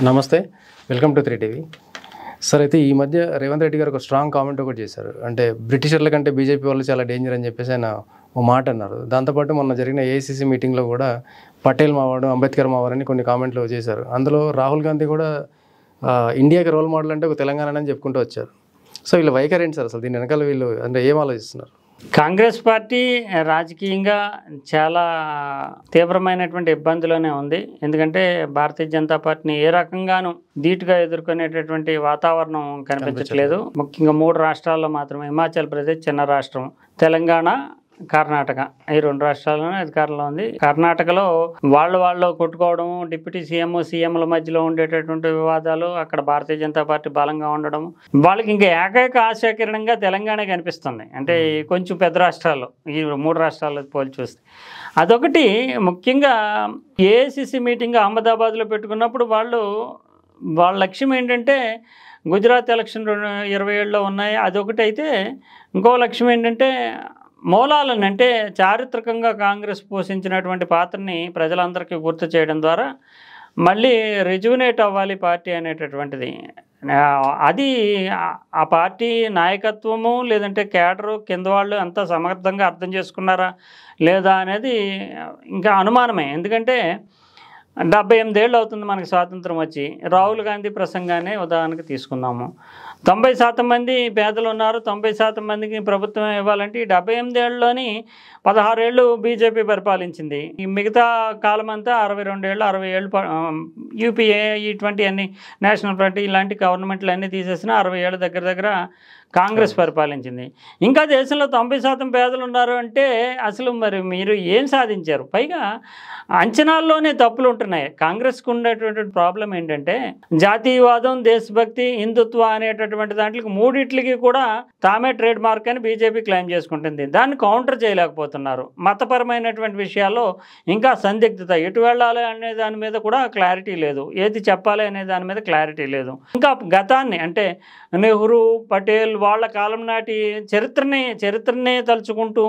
నమస్తే, welcome to 3TV. Sir, అయితే ఈ మధ్య రేవంత్ రెడ్డి గారు ఒక స్ట్రాంగ్ కామెంట్ ఒకటి చేశారు. అంటే బ్రిటిషర్ల కంటే బీజేపీ వాళ్ళు చాలా డేంజర్ అని చెప్పేసి ఆయన ఓ మాట అన్నారు. దాంతోపాటు మొన్న జరిగిన ఏఐసీసీ మీటింగ్లో కూడా పటేల్ మావాడు, అంబేద్కర్ మావాడని కొన్ని కామెంట్లు చేశారు. అందులో రాహుల్ గాంధీ కూడా ఇండియాకి రోల్ మోడల్ అంటే ఒక తెలంగాణ అని చెప్పుకుంటూ వచ్చారు. సో వీళ్ళు వైఖరి ఏంటి సార్? అసలు దీని వెనకాల వీళ్ళు అంటే ఏం ఆలోచిస్తున్నారు? కాంగ్రెస్ పార్టీ రాజకీయంగా చాలా తీవ్రమైనటువంటి ఇబ్బందిలోనే ఉంది. ఎందుకంటే భారతీయ జనతా పార్టీని ఏ రకంగానూ ధీటుగా ఎదుర్కొనేటటువంటి వాతావరణం కనిపించట్లేదు. ముఖ్యంగా 3 రాష్ట్రాల్లో మాత్రమే, హిమాచల్ ప్రదేశ్ చిన్న రాష్ట్రం, తెలంగాణ, కర్ణాటక, ఈ 2 రాష్ట్రాల్లోనే అధికారంలో ఉంది. కర్ణాటకలో వాళ్ళు కొట్టుకోవడం, డిప్యూటీ సీఎంల మధ్యలో ఉండేటటువంటి వివాదాలు, అక్కడ భారతీయ జనతా పార్టీ బలంగా ఉండడం, వాళ్ళకి ఇంకా ఏకైక ఆశాకిరణంగా తెలంగాణ కనిపిస్తుంది. అంటే కొంచెం పెద్ద రాష్ట్రాల్లో, ఈ 3 రాష్ట్రాల్లో పోల్చి చూస్తే అదొకటి. ముఖ్యంగా ఏఐసిసి మీటింగ్ అహ్మదాబాద్లో పెట్టుకున్నప్పుడు వాళ్ళ లక్ష్యం ఏంటంటే, గుజరాత్ ఎలక్షన్ 2027లో ఉన్నాయి, అదొకటి అయితే, ఇంకో లక్ష్యం ఏంటంటే మూలాలను, అంటే చారిత్రకంగా కాంగ్రెస్ పోషించినటువంటి పాత్రని ప్రజలందరికీ గుర్తు చేయడం ద్వారా మళ్ళీ రిజ్యూనేట్ అవ్వాలి పార్టీ అనేటటువంటిది. అది ఆ పార్టీ నాయకత్వము లేదంటే కేడరు కింద వాళ్ళు అంతా సమర్థంగా అర్థం చేసుకున్నారా లేదా అనేది ఇంకా అనుమానమే. ఎందుకంటే 78 ఏళ్ళు అవుతుంది మనకి స్వాతంత్రం వచ్చి. రాహుల్ గాంధీ ప్రసంగాన్ని ఉదాహరణకు తీసుకుందాము. 90% మంది పేదలు ఉన్నారు, 90% మందికి ప్రభుత్వం ఇవ్వాలంటే ఈ 78 ఏళ్ళలోని 16 ఏళ్ళు బీజేపీ పరిపాలించింది. ఈ మిగతా కాలం అంతా 62 ఏళ్ళు 60 ఏళ్ళు యూపీఏ, ఈ20 అన్ని నేషనల్ ఫ్రంట్ ఇలాంటి గవర్నమెంట్లు అన్నీ తీసేసిన 60 ఏళ్ళ దగ్గర కాంగ్రెస్ పరిపాలించింది. ఇంకా దేశంలో 90% పేదలు ఉన్నారు అంటే అసలు మరి మీరు ఏం సాధించారు? పైగా అంచనాల్లోనే తప్పులు ఉంటున్నాయి. కాంగ్రెస్కు ఉండేటువంటి ప్రాబ్లం ఏంటంటే, జాతీయవాదం, దేశభక్తి, హిందుత్వ అనేటటువంటి దాంట్లోకి మూడిట్లకి కూడా తామే ట్రేడ్ మార్క్ అని బీజేపీ క్లెయిమ్ చేసుకుంటుంది. దాన్ని కౌంటర్ చేయలేకపోతున్నారు. మతపరమైనటువంటి విషయాల్లో ఇంకా సందిగ్ధత, ఎటు వెళ్ళాలి అనే దాని మీద కూడా క్లారిటీ లేదు, ఏది చెప్పాలి అనే దాని మీద క్లారిటీ లేదు. ఇంకా గతాన్ని, అంటే నెహ్రూ, పటేల్ వాళ్ళ కాలం నాటి చరిత్రనే తలుచుకుంటూ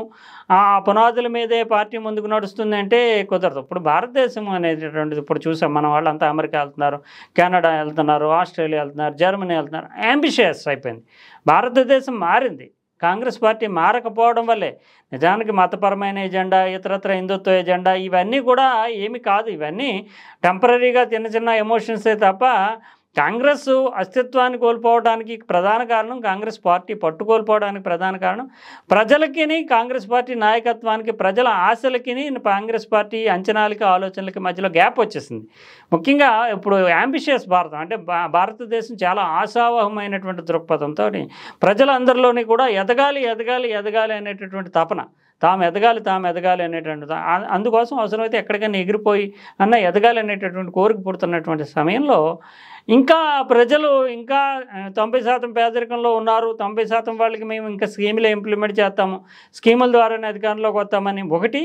ఆ పునాదుల మీదే పార్టీ ముందుకు నడుస్తుంది అంటే కుదరదు. ఇప్పుడు భారతదేశం అనేటటువంటిది ఇప్పుడు చూసాం, మన వాళ్ళంతా అమెరికా వెళ్తున్నారు, కెనడా వెళ్తున్నారు, ఆస్ట్రేలియా వెళ్తున్నారు, జర్మనీ వెళ్తున్నారు. అంబిషియస్ అయిపోయింది. భారతదేశం మారింది. కాంగ్రెస్ పార్టీ మారకపోవడం వల్లే నిజానికి మతపరమైన ఎజెండా, ఇతరత్ర హిందుత్వ ఎజెండా ఇవన్నీ కూడా ఏమి కాదు. ఇవన్నీ టెంపరీగా చిన్న ఎమోషన్సే తప్ప కాంగ్రెస్ అస్తిత్వాన్ని కోల్పోవడానికి ప్రధాన కారణం, కాంగ్రెస్ పార్టీ పట్టు కోల్పోవడానికి ప్రధాన కారణం ప్రజలకి, కాంగ్రెస్ పార్టీ నాయకత్వానికి, ప్రజల ఆశలకి, కాంగ్రెస్ పార్టీ అంచనాలకి, ఆలోచనలకి మధ్యలో గ్యాప్ వచ్చేసింది. ముఖ్యంగా ఇప్పుడు అంబిషియస్ భారతం, అంటే భారతదేశం చాలా ఆశావహమైనటువంటి దృక్పథంతో ప్రజలందరిలోని కూడా ఎదగాలి అనేటటువంటి తపన, తాము ఎదగాలి అనేటువంటి, అందుకోసం అవసరమైతే ఎక్కడికైనా ఎగిరిపోయి ఎదగాలి అనేటటువంటి కోరిక పుడుతున్నటువంటి సమయంలో ఇంకా ప్రజలు ఇంకా 90% పేదరికంలో ఉన్నారు, 90% వాళ్ళకి మేము ఇంకా స్కీములు ఇంప్లిమెంట్ చేస్తాము, స్కీముల ద్వారానే అధికారంలోకి వస్తామని ఒకటి.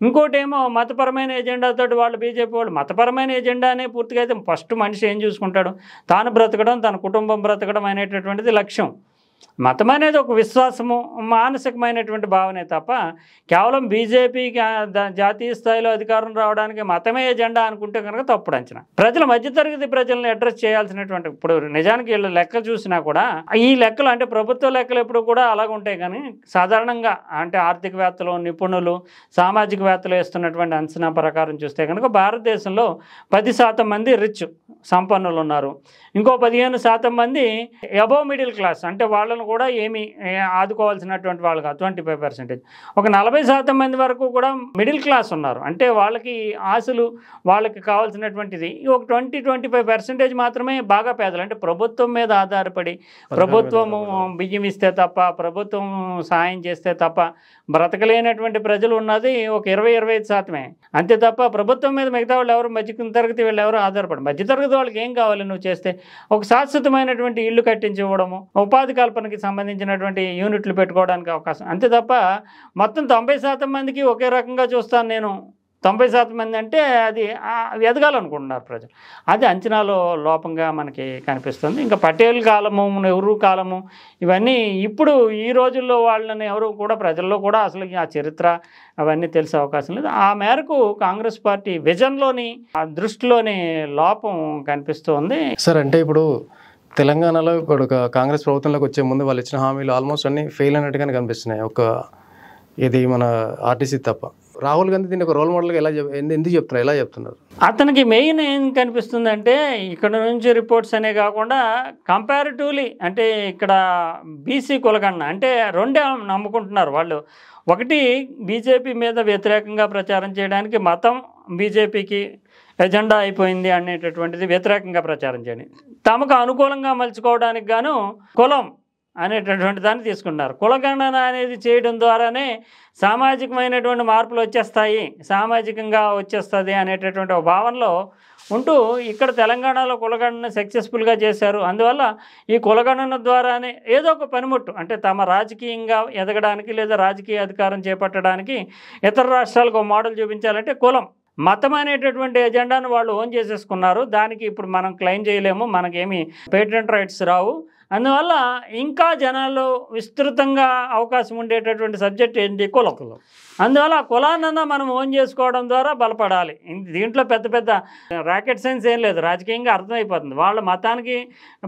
ఇంకోటి ఏమో మతపరమైన ఎజెండాతో వాళ్ళు, బీజేపీ వాళ్ళు మతపరమైన ఎజెండానే పూర్తిగా అయితే ఫస్ట్ మనిషి ఏం చూసుకుంటాడు, తాను బ్రతకడం, తన కుటుంబం బ్రతకడం అనేటటువంటిది లక్ష్యం. మతం అనేది ఒక విశ్వాసము, మానసికమైనటువంటి భావనే తప్ప కేవలం బీజేపీకి జాతీయ స్థాయిలో అధికారం రావడానికి మతమే ఎజెండా అనుకుంటే కనుక తప్పుడు అంచనా. మధ్యతరగతి ప్రజల్ని అడ్రస్ చేయాల్సినటువంటి, ఇప్పుడు నిజానికి వీళ్ళ లెక్క చూసినా కూడా ఈ లెక్కలు, అంటే ప్రభుత్వ లెక్కలు ఎప్పుడు కూడా అలాగ ఉంటాయి. కానీ సాధారణంగా అంటే ఆర్థికవేత్తలు, నిపుణులు, సామాజికవేత్తలు వేస్తున్నటువంటి అంచనా ప్రకారం చూస్తే కనుక భారతదేశంలో 10% మంది రిచ్ సంపన్నులు ఉన్నారు, ఇంకో 15% మంది అబోవ్ మిడిల్ క్లాస్, అంటే వాళ్ళను కూడా ఏమి ఆదుకోవాల్సినటువంటి వాళ్ళు కాదు, 25%. ఒక 40% మంది వరకు కూడా మిడిల్ క్లాస్ ఉన్నారు, అంటే వాళ్ళకి ఆశలు, వాళ్ళకి కావాల్సినటువంటిది ఒక 20-25% మాత్రమే బాగా పేదలు, అంటే ప్రభుత్వం మీద ఆధారపడి, ప్రభుత్వము బియ్యం ఇస్తే తప్ప, ప్రభుత్వం సహాయం చేస్తే తప్ప బ్రతకలేనటువంటి ప్రజలు ఉన్నది ఒక 20-25%. అంతే తప్ప ప్రభుత్వం మీద మిగతా వాళ్ళు ఎవరు, మధ్యతరగతి వీళ్ళు ఎవరు ఆధారపడి, మధ్యతరగతి వాళ్ళకి ఏం కావాలి నువ్వు చేస్తే, ఒక శాశ్వతమైనటువంటి ఇల్లు కట్టించి ఇవ్వడము, ఉపాధి కల్పనకి సంబంధించినటువంటి యూనిట్లు పెట్టుకోవడానికి అవకాశం, అంతే తప్ప మొత్తం 90% మందికి ఒకే రకంగా చూస్తాను నేను 90% మంది అంటే అది ఎదగాలనుకుంటున్నారు ప్రజలు. అది అంచనాలో లోపంగా మనకి కనిపిస్తుంది. ఇంకా పటేల్ కాలము, నెహ్రూ కాలము ఇవన్నీ ఇప్పుడు ఈ రోజుల్లో వాళ్ళని ఎవరు కూడా ప్రజల్లో కూడా అసలు ఆ చరిత్ర అవన్నీ తెలిసే అవకాశం లేదు. ఆ మేరకు కాంగ్రెస్ పార్టీ విజన్లోని ఆ దృష్టిలోని లోపం కనిపిస్తుంది. సార్ అంటే ఇప్పుడు తెలంగాణలో ఇప్పుడు కాంగ్రెస్ ప్రభుత్వంలోకి వచ్చే ముందు వాళ్ళు ఇచ్చిన హామీలు ఆల్మోస్ట్ అన్ని ఫెయిల్ అన్నట్టుగానే కనిపిస్తున్నాయి. ఇది మన ఆర్టీసీ తప్ప. రాహుల్ గాంధీ దీన్ని ఒక రోల్ మోడల్గా ఎందుకు చెప్తున్నారు, ఎలా చెప్తున్నారు? అతనికి మెయిన్ ఏం కనిపిస్తుందంటే ఇక్కడ నుంచి రిపోర్ట్స్ అనే కాకుండా కంపారిటివ్లీ అంటే ఇక్కడ బీసీ కులగణన అంటే రెండే నమ్ముకుంటున్నారు వాళ్ళు. ఒకటి బీజేపీ మీద వ్యతిరేకంగా ప్రచారం చేయడానికి మతం బీజేపీకి ఎజెండా అయిపోయింది అనేటటువంటిది వ్యతిరేకంగా ప్రచారం చేయండి. తమకు అనుకూలంగా మలుచుకోవడానికి గాను కులం అనేటటువంటి దాన్ని తీసుకున్నారు. కులగణన అనేది చేయడం ద్వారానే సామాజికమైనటువంటి మార్పులు వచ్చేస్తాయి, సామాజికంగా వచ్చేస్తుంది అనేటటువంటి ఒక భావనలో ఉంటూ ఇక్కడ తెలంగాణలో కులగణన సక్సెస్ఫుల్గా చేశారు. అందువల్ల ఈ కులగణన ద్వారానే ఏదో ఒక పనిముట్టు అంటే తమ రాజకీయంగా ఎదగడానికి లేదా రాజకీయ అధికారం చేపట్టడానికి ఇతర రాష్ట్రాలకు మోడల్ చూపించాలంటే కులం మతం అనేటటువంటి ఎజెండాను వాళ్ళు ఓన్ చేసేసుకున్నారు. దానికి ఇప్పుడు మనం క్లెయిమ్ చేయలేము, మనకేమి పేటెంట్ రైట్స్ రావు. అందువల్ల ఇంకా జనాల్లో విస్తృతంగా అవకాశం ఉండేటటువంటి సబ్జెక్ట్ ఏంటి? కులం. అందువల్ల ఆ కులాన్నన్నా మనం ఓన్ చేసుకోవడం ద్వారా బలపడాలి. దీంట్లో పెద్ద పెద్ద రాకెట్ సైన్స్ ఏం లేదు, రాజకీయంగా అర్థమైపోతుంది. వాళ్ళ మతానికి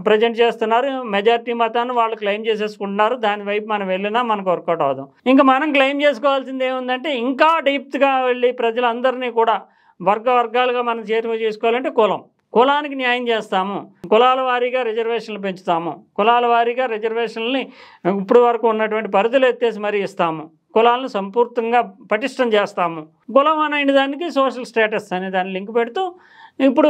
ప్రజెంట్ చేస్తున్నారు, మెజారిటీ మతాన్ని వాళ్ళు క్లెయిమ్ చేసేసుకుంటున్నారు. దాని వైపు మనం వెళ్ళినా మనకు వర్కౌట్ అవుదాం. ఇంకా మనం క్లెయిమ్ చేసుకోవాల్సింది ఏముందంటే ఇంకా డీప్గా వెళ్ళి ప్రజలందరినీ కూడా వర్గాలుగా మనం చేరువ చేసుకోవాలంటే కులానికి న్యాయం చేస్తాము, కులాల వారీగా రిజర్వేషన్లు పెంచుతాము, కులాల వారీగా రిజర్వేషన్లని ఇప్పుడు వరకు ఉన్నటువంటి పరిధులు ఎత్తేసి మరీ ఇస్తాము, కులాలను సంపూర్ణంగా పటిష్టం చేస్తాము. కులం అనే దానికి సోషల్ స్టేటస్ అనే దాన్ని లింక్ పెడుతూ ఇప్పుడు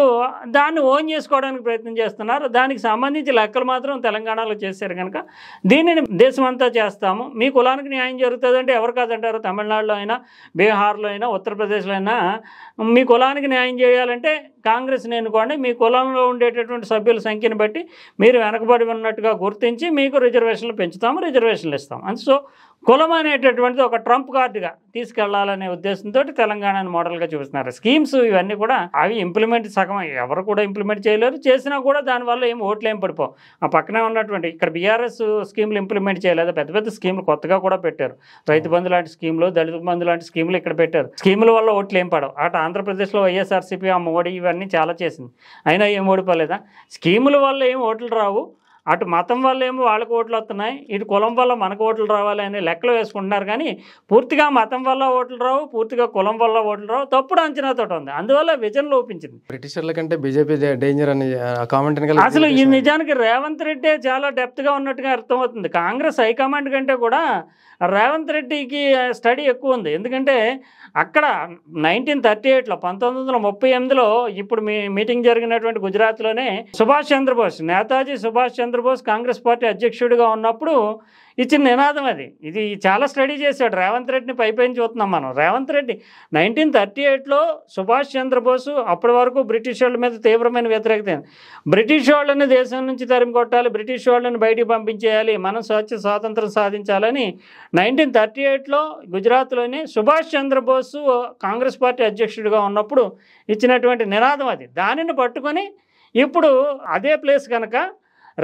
దాన్ని ఓన్ చేసుకోవడానికి ప్రయత్నం చేస్తున్నారు. దానికి సంబంధించి లెక్కలు మాత్రం తెలంగాణలో చేశారు కనుక దీనిని దేశమంతా చేస్తాము. మీ కులానికి న్యాయం జరుగుతుందంటే ఎవరు కాదంటారు? తమిళనాడులో అయినా, బీహార్లో అయినా, ఉత్తరప్రదేశ్లో అయినా మీ కులానికి న్యాయం చేయాలంటే కాంగ్రెస్ని ఎన్నుకోండి. మీ కులంలో ఉండేటటువంటి సభ్యుల సంఖ్యను బట్టి మీరు వెనకబడి ఉన్నట్టుగా గుర్తించి మీకు రిజర్వేషన్లు పెంచుతాము, రిజర్వేషన్లు ఇస్తాం. అంతే. సో కులం అనేటటువంటిది ఒక ట్రంప్ కార్డుగా తీసుకెళ్లాలనే ఉద్దేశంతో తెలంగాణను మోడల్గా చూపిస్తున్నారు. స్కీమ్స్ ఇవన్నీ కూడా అవి ఇంప్లిమెంట్ సగం ఎవరు కూడా ఇంప్లిమెంట్ చేయలేరు, చేసినా కూడా దానివల్ల ఏం ఓట్లు ఏం పడిపోవు. ఆ పక్కనే ఉన్నటువంటి ఇక్కడ బీఆర్ఎస్ స్కీములు ఇంప్లిమెంట్ చేయలేదు, పెద్ద పెద్ద స్కీములు కొత్తగా కూడా పెట్టారు. రైతు బంధు లాంటి స్కీములు, దళిత బంధు లాంటి స్కీములు ఇక్కడ పెట్టారు. స్కీముల వల్ల ఓట్లు ఏం పడవు. అటు ఆంధ్రప్రదేశ్లో వైఎస్ఆర్సీపీ ఆ మోడీ ఇవన్నీ చాలా చేసింది, అయినా ఏం ఓడిపోలేదా? స్కీముల వల్ల ఏం ఓట్లు రావు, అటు మతం వల్ల ఏమో వాళ్ళకి ఓట్లు వస్తున్నాయి, ఇటు కులం వల్ల మనకు ఓట్లు రావాలి అనే లెక్కలు వేసుకుంటున్నారు. కానీ పూర్తిగా మతం వల్ల ఓట్లు రావు, పూర్తిగా కులం వల్ల ఓట్లు రావు, తప్పుడు అంచనాతో ఉంది. అందువల్ల విజన్ లోపించింది. బ్రిటిషర్ల కంటే బీజేపీ డేంజర్ అని కామెంట్ అసలు ఈ నిజానికి రేవంత్ రెడ్డి చాలా డెప్త్గా ఉన్నట్టుగా అర్థమవుతుంది. కాంగ్రెస్ హైకమాండ్ కంటే కూడా రేవంత్ రెడ్డికి స్టడీ ఎక్కువ ఉంది. ఎందుకంటే అక్కడ 1938లో 1938లో ఇప్పుడు మీటింగ్ జరిగినటువంటి గుజరాత్లోనే సుభాష్ చంద్రబోస్, నేతాజీ సుభాష్ చంద్రబోస్ కాంగ్రెస్ పార్టీ అధ్యక్షుడిగా ఉన్నప్పుడు ఇచ్చిన నినాదం అది. ఇది చాలా స్టడీ చేశాడు. రేవంత్ రెడ్డిని పైపైన చూస్తున్నాం మనం. రేవంత్ రెడ్డి 1938లో సుభాష్ చంద్రబోసు అప్పటి వరకు బ్రిటిష్ వాళ్ళ మీద తీవ్రమైన వ్యతిరేకత, బ్రిటిష్ వాళ్ళని దేశం నుంచి తరిమి కొట్టాలి, బ్రిటిష్ వాళ్ళని బయటికి పంపించేయాలి, మనం స్వాతంత్రం సాధించాలని 1938లో గుజరాత్లోని సుభాష్ చంద్రబోసు కాంగ్రెస్ పార్టీ అధ్యక్షుడిగా ఉన్నప్పుడు ఇచ్చినటువంటి నినాదం అది. దానిని పట్టుకొని ఇప్పుడు అదే ప్లేస్ కనుక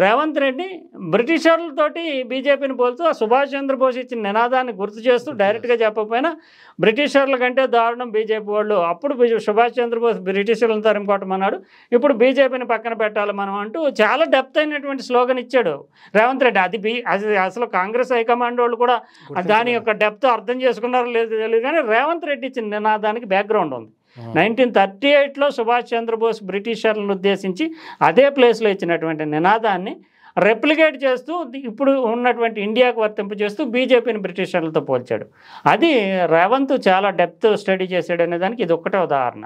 రేవంత్ రెడ్డి బ్రిటిషర్లతోటి బీజేపీని పోల్తూ ఆ సుభాష్ చంద్రబోస్ ఇచ్చిన నినాదాన్ని గుర్తు చేస్తూ డైరెక్ట్గా చెప్పకపోయినా బ్రిటిషర్ల కంటే దారుణం బీజేపీ వాళ్ళు, అప్పుడు సుభాష్ చంద్రబోస్ బ్రిటిషర్లను తరిమికొట్టమన్నాడు, ఇప్పుడు బీజేపీని పక్కన పెట్టాలి మనం అంటూ చాలా డెప్త్ అయినటువంటి స్లోగన్ ఇచ్చాడు రేవంత్ రెడ్డి. అది అసలు కాంగ్రెస్ హైకమాండ్ వాళ్ళు కూడా దాని యొక్క డెప్త్ అర్థం చేసుకున్నారో లేదు తెలియదు, కానీ రేవంత్ రెడ్డి ఇచ్చిన నినాదానికి బ్యాక్గ్రౌండ్ ఉంది. 1938లో సుభాష్ చంద్రబోస్ బ్రిటిషర్లను ఉద్దేశించి అదే ప్లేస్లో ఇచ్చినటువంటి నినాదాన్ని రెప్లికేట్ చేస్తూ ఇప్పుడు ఉన్నటువంటి ఇండియాకు వర్తింపజేస్తూ బీజేపీని బ్రిటిషర్లతో పోల్చాడు. అది రేవంత్ చాలా డెప్త్ స్టడీ చేశాడు అనే దానికి ఇది ఒక్కటే ఉదాహరణ.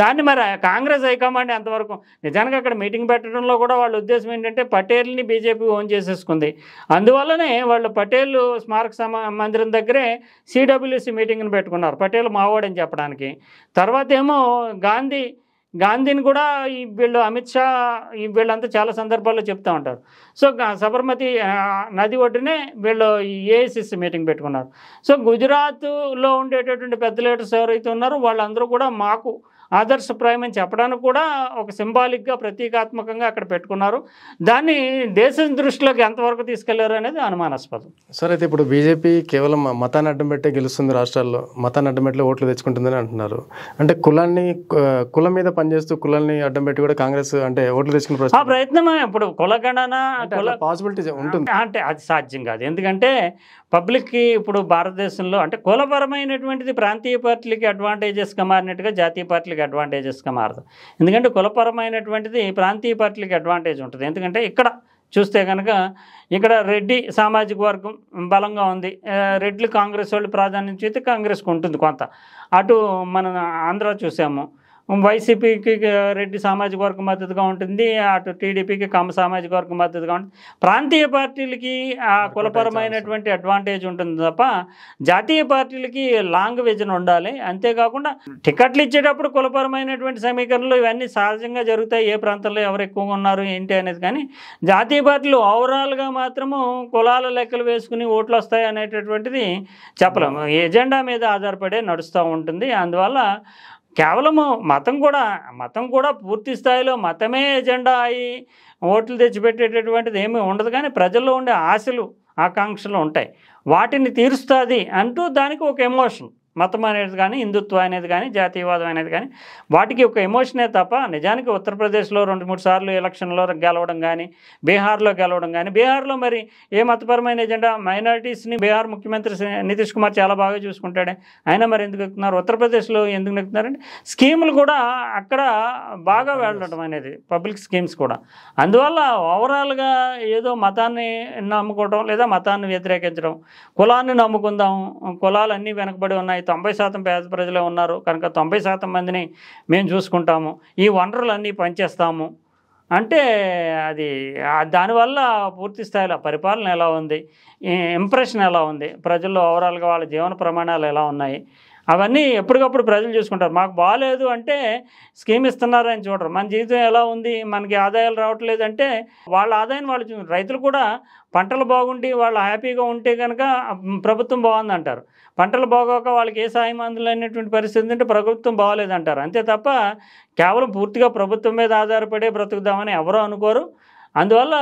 దాన్ని మరి కాంగ్రెస్ హైకమాండ్ ఎంతవరకు నిజానికి అక్కడ మీటింగ్ పెట్టడంలో కూడా వాళ్ళ ఉద్దేశం ఏంటంటే పటేల్ని బీజేపీ ఓన్ చేసేసుకుంది, అందువల్లనే వాళ్ళు పటేల్ స్మారక మందిరం దగ్గరే సిడబ్ల్యూసి మీటింగ్ని పెట్టుకున్నారు, పటేల్ మావోడని చెప్పడానికి. తర్వాత ఏమో గాంధీ గాంధీని కూడా వీళ్ళు అమిత్ షా వీళ్ళంతా చాలా సందర్భాల్లో చెప్తూ ఉంటారు. సో సబర్మతి నది ఒడ్డునే వీళ్ళు ఈ ఏఐసిసి మీటింగ్ పెట్టుకున్నారు. సో గుజరాత్లో ఉండేటటువంటి పెద్ద లీడర్స్ ఎవరైతే ఉన్నారో వాళ్ళందరూ కూడా మాకు ఆదర్శప్రాయం అని చెప్పడానికి కూడా ఒక సింబాలిక్గా ప్రతీకాత్మకంగా అక్కడ పెట్టుకున్నారు. దాన్ని దేశం దృష్టిలోకి ఎంతవరకు తీసుకెళ్లారు అనేది అనుమానాస్పదం. సార్, అయితే ఇప్పుడు బీజేపీ కేవలం మతాన్ని అడ్డం పెట్టే గెలుస్తుంది, రాష్ట్రాల్లో మతాన్ని అడ్డం పెట్టి ఓట్లు తెచ్చుకుంటుందని అంటున్నారు. అంటే కులం మీద పనిచేస్తూ కులాన్ని అడ్డం పెట్టి కూడా కాంగ్రెస్ అంటే ఓట్లు తెచ్చుకునే ఆ ప్రయత్నమే. ఇప్పుడు కులగణన పాసిబిలిటీ ఉంటుంది అంటే అది సాధ్యం కాదు. ఎందుకంటే పబ్లిక్కి ఇప్పుడు భారతదేశంలో అంటే కులపరమైనటువంటిది ప్రాంతీయ పార్టీలకి అడ్వాంటేజెస్గా మారినట్టుగా జాతీయ పార్టీలకి అడ్వాంటేజెస్గా మారదు. ఎందుకంటే కులపరమైనటువంటిది ప్రాంతీయ పార్టీలకి అడ్వాంటేజ్ ఉంటుంది. ఎందుకంటే ఇక్కడ చూస్తే కనుక ఇక్కడ రెడ్డి సామాజిక వర్గం బలంగా ఉంది. రెడ్లు కాంగ్రెస్ వాళ్ళు ప్రాధాన్యత అయితే కాంగ్రెస్కి ఉంటుంది కొంత. అటు మన ఆంధ్ర చూసాము, వైసీపీకి రెడ్డి సామాజిక వర్గం మద్దతుగా ఉంటుంది, అటు టీడీపీకి కమ్మ సామాజిక వర్గం మద్దతుగా ఉంటుంది. ప్రాంతీయ పార్టీలకి ఆ కులపరమైనటువంటి అడ్వాంటేజ్ ఉంటుంది తప్ప జాతీయ పార్టీలకి లాంగ్ విజన్ ఉండాలి. అంతేకాకుండా టికెట్లు ఇచ్చేటప్పుడు కులపరమైనటువంటి సమీకరణలు ఇవన్నీ సహజంగా జరుగుతాయి, ఏ ప్రాంతంలో ఎవరు ఎక్కువగా ఉన్నారు ఏంటి అనేది. కానీ జాతీయ పార్టీలు ఓవరాల్గా మాత్రము కులాల లెక్కలు వేసుకుని ఓట్లు వస్తాయి అనేటటువంటిది చెప్పలేము. ఎజెండా మీద ఆధారపడే నడుస్తూ ఉంటుంది. అందువల్ల కేవలము మతం కూడా పూర్తి స్థాయిలో మతమే ఎజెండా అయ్యి ఓట్లు తెచ్చిపెట్టేటటువంటిది ఏమీ ఉండదు. కానీ ప్రజల్లో ఉండే ఆశలు ఆకాంక్షలు ఉంటాయి, వాటిని తీరుస్తుంది అంటూ దానికి ఒక ఎమోషన్, మతం అనేది కానీ హిందుత్వం అనేది కానీ జాతీయవాదం అనేది కానీ వాటికి ఒక ఎమోషనే తప్ప నిజానికి ఉత్తరప్రదేశ్లో 2-3 సార్లు ఎలక్షన్లో గెలవడం కానీ, బీహార్లో గెలవడం కానీ, బీహార్లో మరి ఏ మతపరమైన ఎజెండా మైనారిటీస్ని బీహార్ ముఖ్యమంత్రి నితీష్ కుమార్ చాలా బాగా చూసుకుంటాడే, అయినా మరి ఎందుకు ఎక్కుతున్నారు? ఉత్తరప్రదేశ్లో ఎందుకు ఎక్కుతున్నారంటే స్కీములు కూడా అక్కడ బాగా వెళ్ళడం అనేది, పబ్లిక్ స్కీమ్స్ కూడా. అందువల్ల ఓవరాల్గా ఏదో మతాన్ని నమ్ముకోవడం లేదా మతాన్ని వ్యతిరేకించడం, కులాన్ని నమ్ముకుందాం, కులాలన్నీ వెనకబడి ఉన్నాయి, 90% పేద ప్రజలే ఉన్నారు కనుక 90% మందిని మేము చూసుకుంటాము, ఈ వనరులన్నీ పనిచేస్తాము అంటే అది దానివల్ల పూర్తి స్థాయిలో పరిపాలన ఎలా ఉంది, ఇంప్రెషన్ ఎలా ఉంది, ప్రజల్లో ఓవరాల్గా వాళ్ళ జీవన ప్రమాణాలు ఎలా ఉన్నాయి, అవన్నీ ఎప్పటికప్పుడు ప్రజలు చూసుకుంటారు. మాకు బాగాలేదు అంటే స్కీమ్ ఇస్తున్నారని చూడరు. మన జీవితం ఎలా ఉంది, మనకి ఆదాయాలు రావట్లేదు అంటే వాళ్ళ ఆదాయాన్ని వాళ్ళు చూస్తారు. రైతులు కూడా పంటలు బాగుండి వాళ్ళు హ్యాపీగా ఉంటే కనుక ప్రభుత్వం బాగుందంటారు, పంటలు బాగోక వాళ్ళకి ఏ సాయం అందలేనటువంటి పరిస్థితి అంటే ప్రభుత్వం బాగోలేదంటారు. అంతే తప్ప కేవలం పూర్తిగా ప్రభుత్వం మీద ఆధారపడే బ్రతుకుదామని ఎవరో అనుకోరు. అందువల్ల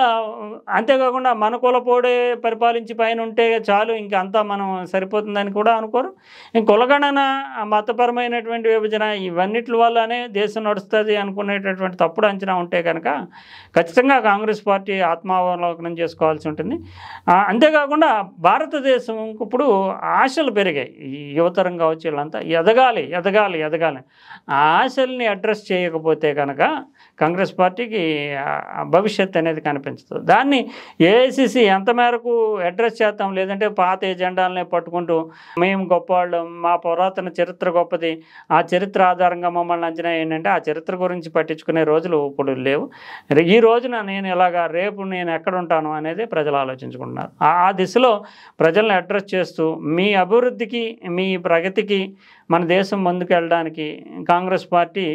అంతేకాకుండా మన కులపోడే పరిపాలించి పైన ఉంటే చాలు ఇంక అంతా మనం సరిపోతుందని కూడా అనుకోరు. ఇంక కులగణన మతపరమైనటువంటి విభజన ఇవన్నిటి వల్లనే దేశం నడుస్తుంది అనుకునేటటువంటి తప్పుడు అంచనా ఉంటే కనుక ఖచ్చితంగా కాంగ్రెస్ పార్టీ ఆత్మావలోకనం చేసుకోవాల్సి ఉంటుంది. అంతేకాకుండా భారతదేశం ఇప్పుడు ఆశలు పెరిగాయి, యువతరం కావచ్చు వీళ్ళంతా ఎదగాలి ఎదగాలి ఎదగాలి. ఆ ఆశల్ని అడ్రస్ చేయకపోతే కనుక కాంగ్రెస్ పార్టీకి భవిష్యత్ అనేది కనిపించదు. దాన్ని ఏఐసిసి ఎంత మేరకు అడ్రస్ చేస్తాం, లేదంటే పాత ఎజెండాలనే పట్టుకుంటూ మేము గొప్పవాళ్ళం, మా పురాతన చరిత్ర గొప్పది, ఆ చరిత్ర ఆధారంగా మమ్మల్ని అంచనా ఏంటంటే ఆ చరిత్ర గురించి పట్టించుకునే రోజులు ఇప్పుడు లేవు. ఈ రోజున నేను ఇలాగా రేపు నేను ఎక్కడ ఉంటాను అనేది ప్రజలు ఆలోచించుకుంటున్నారు. ఆ దిశలో ప్రజల్ని అడ్రస్ చేస్తూ మీ అభివృద్ధికి మీ ప్రగతికి మన దేశం ముందుకు వెళ్ళడానికి కాంగ్రెస్ పార్టీ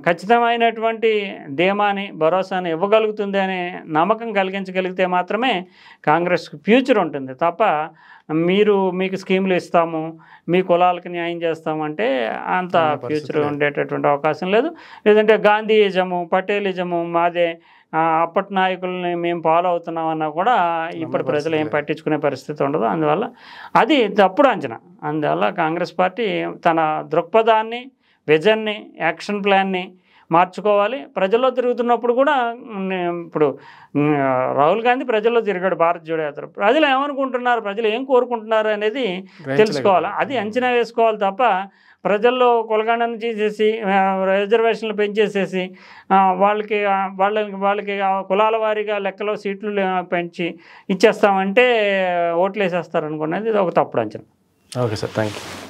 ఖచ్చితమైనటువంటి ధీమాని భరోసాని ఇవ్వగలుగుతుంది అనే నమ్మకం కలిగించగలిగితే మాత్రమే కాంగ్రెస్కి ఫ్యూచర్ ఉంటుంది తప్ప మీకు స్కీములు ఇస్తాము, మీ కులాలకు న్యాయం చేస్తామంటే అంత ఫ్యూచర్ ఉండేటటువంటి అవకాశం లేదు. లేదంటే గాంధీయిజము పటేలిజము మాదే, అప్పటి నాయకుల్ని మేము ఫాలో అవుతున్నామన్నా కూడా ఇప్పటి ప్రజలు ఏం పట్టించుకునే పరిస్థితి ఉండదు. అందువల్ల అది తప్పుడు అంచనా. అందువల్ల కాంగ్రెస్ పార్టీ తన దృక్పథాన్ని, విజన్ని, యాక్షన్ ప్లాన్ని మార్చుకోవాలి. ప్రజల్లో తిరుగుతున్నప్పుడు కూడా ఇప్పుడు రాహుల్ గాంధీ ప్రజల్లో తిరిగాడు భారత్ జోడో యాత్ర, ప్రజలు ఏమనుకుంటున్నారు, ప్రజలు ఏం కోరుకుంటున్నారు అనేది తెలుసుకోవాలి, అది అంచనా వేసుకోవాలి తప్ప ప్రజల్లో కులగణన చేసేసి రిజర్వేషన్లు పెంచేసేసి వాళ్ళకి కులాల వారీగా లెక్కలో సీట్లు పెంచి ఇచ్చేస్తామంటే ఓట్లు వేసేస్తారు అనుకున్నది ఇది ఒక తప్పుడు అంచనా. Okay sir, thank you.